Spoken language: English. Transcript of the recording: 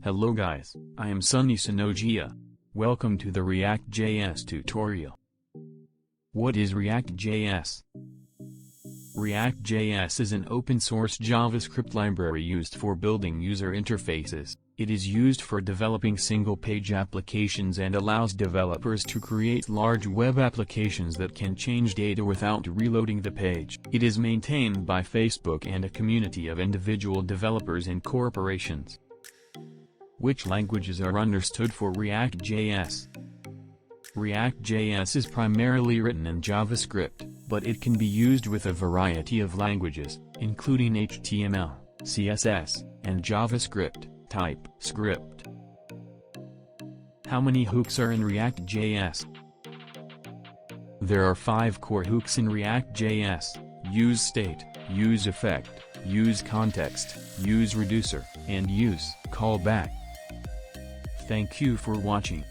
Hello guys, I am Shani Sinojiya. Welcome to the ReactJS tutorial. What is ReactJS? ReactJS is an open-source JavaScript library used for building user interfaces. It is used for developing single-page applications and allows developers to create large web applications that can change data without reloading the page. It is maintained by Facebook and a community of individual developers and corporations. Which languages are understood for ReactJS? ReactJS is primarily written in JavaScript, but it can be used with a variety of languages, including HTML, CSS, and JavaScript, TypeScript. How many hooks are in ReactJS? There are 5 core hooks in ReactJS: use state, use effect, use context, use reducer, and use callback. Thank you for watching.